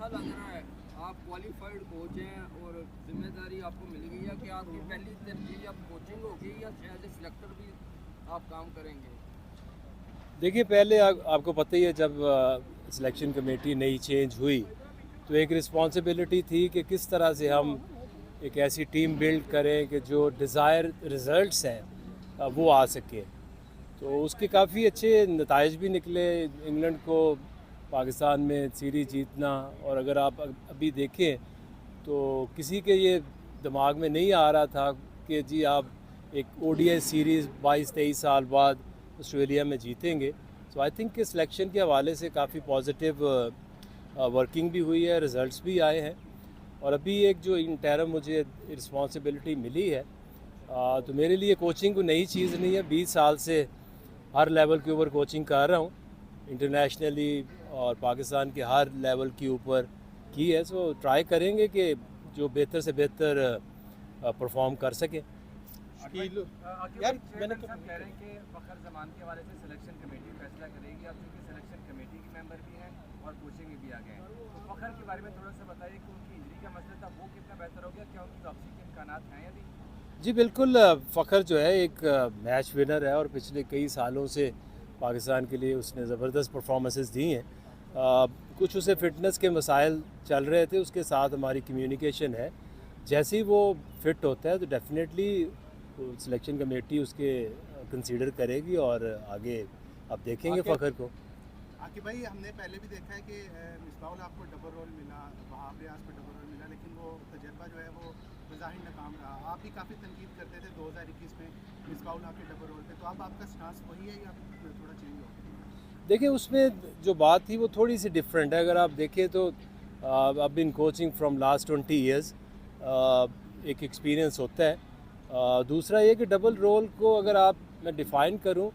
ऐसा लग रहा है आप क्वालिफाइड कोच हैं और जिम्मेदारी आपको मिल गई है कि आपकी पहली तरजीह अब कोचिंग होगी या एज ए सिलेक्टर भी आप काम करेंगे? देखिए पहले आपको पता ही है जब सिलेक्शन कमेटी नई चेंज हुई तो एक रिस्पॉन्सिबिलिटी थी कि किस तरह से हम एक ऐसी टीम बिल्ड करें कि जो डिज़ायर रिज़ल्ट्स हैं वो आ सके। तो उसके काफ़ी अच्छे नताइज भी निकले। इंग्लैंड को पाकिस्तान में सीरीज़ जीतना, और अगर आप अभी देखें तो किसी के ये दिमाग में नहीं आ रहा था कि जी आप एक ओडीआई सीरीज़ 22-23 साल बाद ऑस्ट्रेलिया में जीतेंगे। सो आई थिंक कि सिलेक्शन के हवाले से काफ़ी पॉजिटिव वर्किंग भी हुई है, रिज़ल्ट्स भी आए हैं। और अभी एक जो इंटरम मुझे रिस्पॉन्सिबिलिटी मिली है तो मेरे लिए कोचिंग कोई नई चीज़ नहीं है। 20 साल से हर लेवल के ऊपर कोचिंग कर रहा हूँ, इंटरनेशनली और पाकिस्तान के हर लेवल के ऊपर की है। सो ट्राई करेंगे कि जो बेहतर से बेहतर परफॉर्म कर सकें। यार मैंने तो कह रहे हैं कि फ़खर ज़मान के हवाले से सिलेक्शन कमेटी फैसला करेगी। आप चूँकि सिलेक्शन कमेटी के मेंबर भी हैं और कोचिंग में भी आ गए हैं, तो फ़खर के बारे में थोड़ा सा बताइए कि उनकी इंजरी का मसला था वो कितना बेहतर हो गया, क्या उनकी वापसी के इम्कानात हैं या नहीं? जी बिल्कुल। फ़खर जो है एक मैच विनर है और पिछले कई सालों से पाकिस्तान के लिए उसने ज़बरदस्त परफॉर्मेंसेस दी हैं। कुछ उसे फ़िटनेस के मसाइल चल रहे थे, उसके साथ हमारी कम्युनिकेशन है। जैसे ही वो फिट होता है तो डेफिनेटली सिलेक्शन कमेटी उसके कंसीडर करेगी और आगे अब देखेंगे फ़खर को। आकिब भाई, हमने पहले भी देखा है कि मिसबाहुल आपको डबल रोल मिला, वहाब रियाज को डबल रोल मिला, लेकिन वो तजर्बा जो है वो ज़ाहिर नाकाम रहा। आप भी काफ़ी तनकीद करते थे 2021 में मिसबाहुल आपके डबल रोल पे, तो अब आपका स्टांस वही है या थोड़ा चेंज हो गया? देखिए उसमें जो बात थी वो थोड़ी सी डिफरेंट है। अगर आप देखें तो अब in coaching from last 20 years एक एक्सपीरियंस होता है। दूसरा ये कि डबल रोल को अगर मैं डिफ़ाइन करूं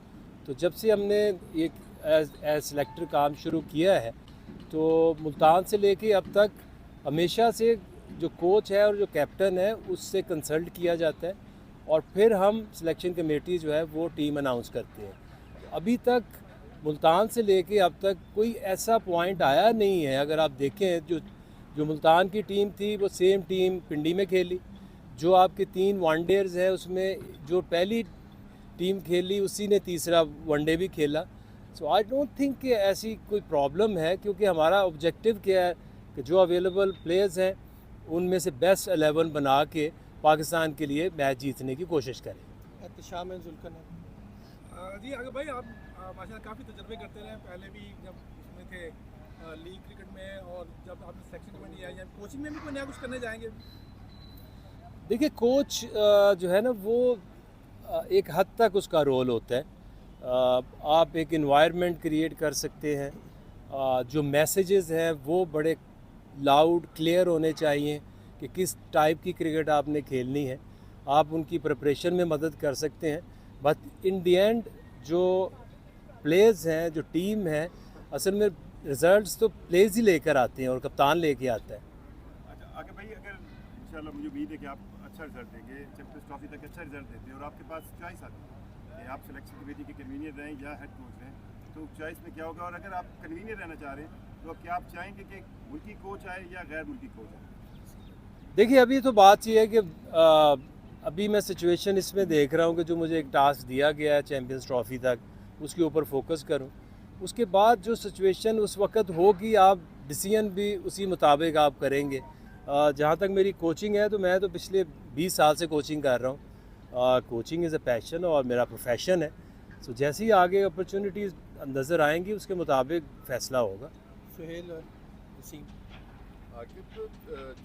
तो जब से हमने एक एज सेलेक्टर काम शुरू किया है तो मुल्तान से लेके अब तक हमेशा से जो कोच है और जो कैप्टन है उससे कंसल्ट किया जाता है और फिर हम सिलेक्शन कमेटी जो है वो टीम अनाउंस करते हैं। तो अभी तक मुल्तान से लेके अब तक कोई ऐसा पॉइंट आया नहीं है। अगर आप देखें जो मुल्तान की टीम थी वो सेम टीम पिंडी में खेली। जो आपके 3 वनडेज़ हैं उसमें जो पहली टीम खेली उसी ने तीसरा वनडे भी खेला। सो आई डोंट थिंक कि ऐसी कोई प्रॉब्लम है, क्योंकि हमारा ऑब्जेक्टिव क्या है कि जो अवेलेबल प्लेयर्स हैं उनमें से बेस्ट 11 बना के पाकिस्तान के लिए मैच जीतने की कोशिश करें। जी अगर भाई आप माशाल्लाह काफ़ी तजर्बे करते रहे, पहले भी जब उसमें थे लीग क्रिकेट में और जब आपने सिलेक्शन कमेटी आई या कोचिंग में भी कोई नया कुछ करने जाएंगे? देखिए कोच जो है ना वो एक हद तक उसका रोल होता है। आप एक इन्वायरमेंट क्रिएट कर सकते हैं। जो मैसेजेस हैं वो बड़े लाउड क्लियर होने चाहिए कि किस टाइप की क्रिकेट आपने खेलनी है। आप उनकी प्रिपरेशन में मदद कर सकते हैं, बट इन दी एंड जो प्लेयर्स हैं, जो टीम है, असल में रिजल्ट्स तो प्लेयर्स ही लेकर आते हैं और कप्तान लेके आता है। अच्छा आगे भाई, अगर इंशाल्लाह मुझे उम्मीद है कि आप अच्छा रिजल्ट देंगे, चैंपियंस ट्रॉफी तक अच्छा रिजल्ट देते हैं और आपके पास चॉइस आती है कि आप सिलेक्शन कमेटी के कन्वीनियर रहें या हेड कोच रहें, तो चॉइस में क्या होगा? और अगर आप कन्वीनियर रहना चाह रहे हैं तो क्या आप चाहेंगे कि मुल्की कोच आए या गैर मुल्की कोच आए? देखिए अभी तो बात ये है कि अभी मैं सिचुएशन इसमें देख रहा हूँ कि जो मुझे एक टास्क दिया गया है चैम्पियंस ट्रॉफी तक उसके ऊपर फोकस करूँ। उसके बाद जो सिचुएशन उस वक्त होगी आप डिसीजन भी उसी मुताबिक आप करेंगे। जहाँ तक मेरी कोचिंग है तो मैं तो पिछले 20 साल से कोचिंग कर रहा हूँ। कोचिंग इज़ अ पैशन और मेरा प्रोफेशन है। सो जैसे ही आगे अपॉर्चुनिटीज़ नज़र आएंगी उसके मुताबिक फ़ैसला होगा। सुहेल और वसीम। आकिब,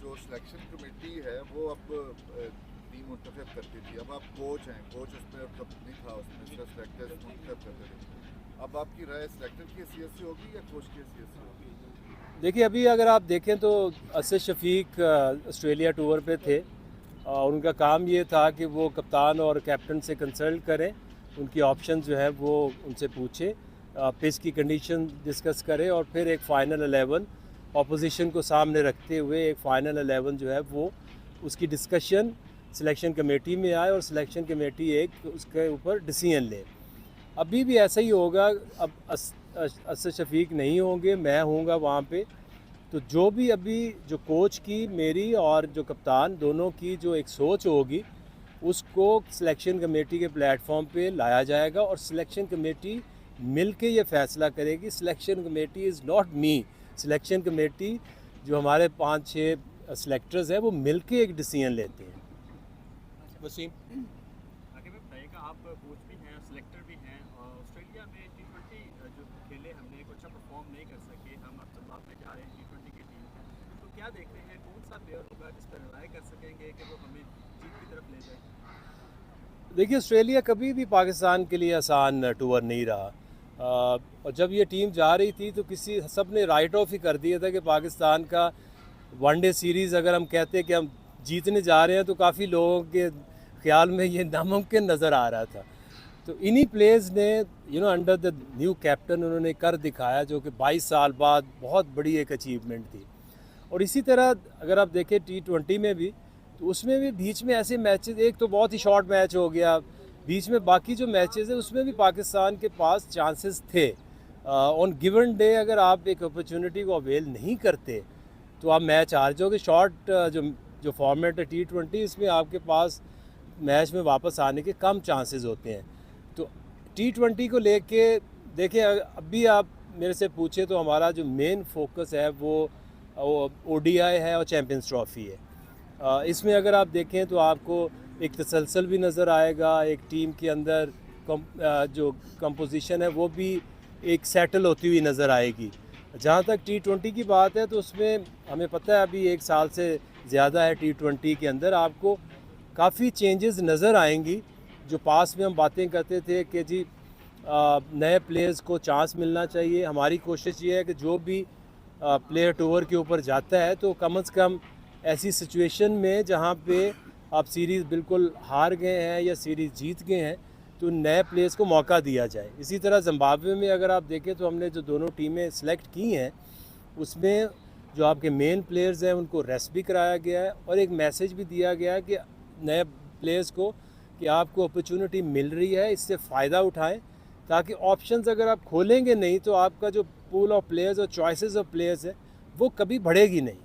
जो सिलेक्शन कमेटी है वो अब टीम मुंतखब करती थी, अब आप कोच हैं, कोच उसमें अब नहीं था, उसमें सिर्फ सेलेक्टर्स मुंतखब करते थे। अब आपकी राय सिलेक्टर की हैसियत से होगी या कोच की हैसियत से होगी? देखिए अभी अगर आप देखें तो असद शफीक ऑस्ट्रेलिया टूर पे थे और उनका काम ये था कि वो कप्तान और कैप्टन से कंसल्ट करें, उनकी ऑप्शन जो है वो उनसे पूछे, पिच की कंडीशन डिस्कस करें और फिर एक फ़ाइनल 11 ऑपोजिशन को सामने रखते हुए एक फ़ाइनल 11 जो है वो उसकी डिस्कशन सिलेक्शन कमेटी में आए और सिलेक्शन कमेटी एक उसके ऊपर डिसीजन ले। अभी भी ऐसा ही होगा। अब असद शफीक नहीं होंगे, मैं होऊंगा वहाँ पे तो जो भी अभी जो कोच की, मेरी और जो कप्तान दोनों की जो एक सोच होगी, उसको सिलेक्शन कमेटी के प्लेटफॉर्म पे लाया जाएगा और सिलेक्शन कमेटी मिल के ये फैसला करेगी। Selection committee is not me, selection committee जो हमारे 5-6 सिलेक्टर्स हैं वो मिल के एक डिसीजन लेते हैं। वसीम आगे में बताइएगा, आप कोच भी हैं, सिलेक्टर भी हैं, और ऑस्ट्रेलिया में T20 जो खेले हमने कुछ अच्छा परफॉर्म नहीं कर सके, हम अब्दुल्ला में जा रहे हैं T20 की टीम में, तो क्या देख रहे हैं कौन सा प्लेयर होगा जिस पर रिलाय कर सकेंगे कि वो हमें जीत की तरफ ले जाए? देखिए, ऑस्ट्रेलिया कभी भी पाकिस्तान के लिए आसान टूर नहीं रहा, और जब ये टीम जा रही थी तो सब ने राइट ऑफ ही कर दिया था कि पाकिस्तान का वनडे सीरीज़ अगर हम कहते कि हम जीतने जा रहे हैं तो काफ़ी लोगों के ख्याल में ये नामुमकिन नज़र आ रहा था। तो इन्हीं प्लेयर्स ने अंडर द न्यू कैप्टन उन्होंने कर दिखाया, जो कि 22 साल बाद बहुत बड़ी एक अचीवमेंट थी। और इसी तरह अगर आप देखें T20 में भी, तो उसमें भी बीच में ऐसे मैचेस, एक तो बहुत ही शॉर्ट मैच हो गया, बीच में बाकी जो मैचेस है उसमें भी पाकिस्तान के पास चांसेस थे। ऑन गिवन डे अगर आप एक अपॉर्चुनिटी को अवेल नहीं करते तो आप मैच हार जाओगे। शॉर्ट जो फॉर्मेट है T20, इसमें आपके पास मैच में वापस आने के कम चांसेस होते हैं। तो T20 को लेके देखें, अभी आप मेरे से पूछे तो हमारा जो मेन फोकस है वो ODI है और चैम्पियंस ट्रॉफ़ी है। इसमें अगर आप देखें तो आपको एक तसलसल भी नज़र आएगा, एक टीम के अंदर जो कंपोजिशन है वो भी एक सेटल होती हुई नज़र आएगी। जहाँ तक T20 की बात है तो उसमें हमें पता है अभी 1 साल से ज़्यादा है T20 के अंदर, आपको काफ़ी चेंजेस नज़र आएंगी। जो पास में हम बातें करते थे कि जी नए प्लेयर्स को चांस मिलना चाहिए, हमारी कोशिश ये है कि जो भी प्लेयर टूर के ऊपर जाता है तो कम से कम ऐसी सिचुएशन में जहाँ पे आप सीरीज़ बिल्कुल हार गए हैं या सीरीज़ जीत गए हैं तो नए प्लेयर्स को मौका दिया जाए। इसी तरह ज़िम्बाब्वे में अगर आप देखें तो हमने जो दोनों टीमें सेलेक्ट की हैं उसमें जो आपके मेन प्लेयर्स हैं उनको रेस्ट भी कराया गया है और एक मैसेज भी दिया गया है कि नए प्लेयर्स को कि आपको अपॉर्चुनिटी मिल रही है, इससे फ़ायदा उठाएं, ताकि ऑप्शंस अगर आप खोलेंगे नहीं तो आपका जो पूल ऑफ प्लेयर्स और चॉइसेस ऑफ प्लेयर्स है वो कभी बढ़ेगी नहीं।